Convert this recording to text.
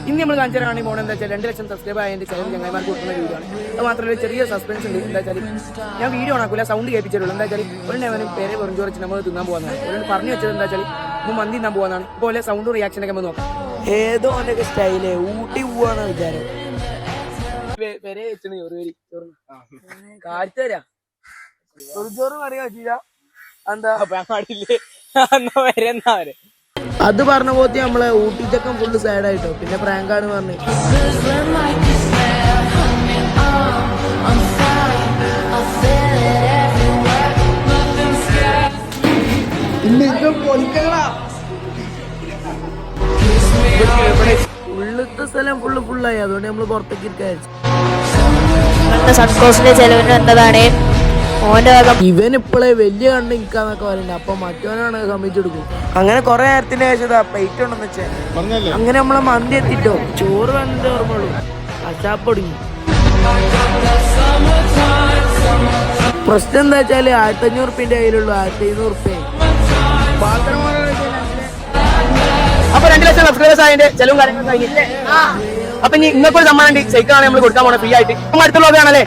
ഇന്ന് നമ്മൾ കാണിച്ചാൽ മോൺ എന്താ വെച്ചാൽ 2 ലക്ഷം സബ്സ്ക്രൈബ് ആയതിന്റെ ചിലവ് ചങ്ങായിമാർക്ക് കൊടുക്കുന്ന വീഡിയോ ആണ്. അത് മാത്രമല്ല ചെറിയ സസ്പെൻസ് ഉണ്ട്. എന്താ വെച്ചാൽ ഞാൻ വീഡിയോ ആക്കൂല, സൗണ്ട് കേൾപ്പിച്ചിട്ടുള്ളൂ. എന്താ വെച്ചാൽ ഒരു പേരെ വെറും വെച്ച് നമ്മൾ തിന്നാൻ പോകുന്നതാണ്. ഒരു പറഞ്ഞു വെച്ചത് എന്താ വെച്ചാൽ നമ്മൾ മന്തി തിന്നാൻ പോകുന്നതാണ്. ഇതുപോലെ സൗണ്ടും റിയാക്ഷനൊക്കെ നമ്മൾ നോക്കാം. ഏതോ അവന്റെ സ്റ്റൈല് ഊട്ടി പോവാണ് വിചാരം. പെരെ വെച്ചിട്ട് കാഴ്ച തരാം. ചോറ് അറിയാൻ പറ്റില്ല. എന്താ പാടില്ലേ വരെന്നാ വരെ അത് പറഞ്ഞ പോത്തി നമ്മളെ ഊട്ടിച്ചക്കം ഫുള്ള് സൈഡായിട്ടോ. പിന്നെ പ്രാങ്കാണ് പറഞ്ഞു. ഉള്ളത്തെ സ്ഥലം ഫുള്ളായി. അതുകൊണ്ട് നമ്മള് പുറത്തേക്ക് ഇരിക്കാച്ചു. സൺകോസിന്റെ ചെലവിന് എന്നതാണ് ഓന്റെ ഭാഗം. ഇവൻ ഇപ്പോഴേ വലിയ കണ്ട് നിൽക്കാന്നൊക്കെ പറയുന്നത്. അപ്പൊ മറ്റവനാണ് സമ്മതിച്ചെടുക്കും. അങ്ങനെ കൊറേ നേരത്തിന്റെ ശേഷം പ്ലേറ്റ് ഉണ്ടെന്ന് വെച്ചാൽ അങ്ങനെ നമ്മളെ മന്തി എത്തിട്ടോ. ചോറ് വന്നിട്ട് ഓർമ്മയുള്ളൂ. അശാപ്പൊടുങ്ങി. പ്രശ്നം എന്താ വെച്ചാല് 1500 കയ്യിലുള്ളൂ. 1500 അപ്പൊ 2 ലക്ഷം സബ്സ്ക്രൈബേഴ്സ് ആയതിന്റെ ചെലവും കാര്യങ്ങളും കഴിഞ്ഞില്ലേ. അപ്പൊ ഇനി ഇങ്ങനൊരു സമ്മാനം ഉണ്ട്. സൈക്കിളാണ് നമ്മൾ കൊടുക്കാൻ പോണത് ഫ്രീ ആയിട്ട്. നമ്മൾ അടുത്തുള്ളതാണല്ലേ.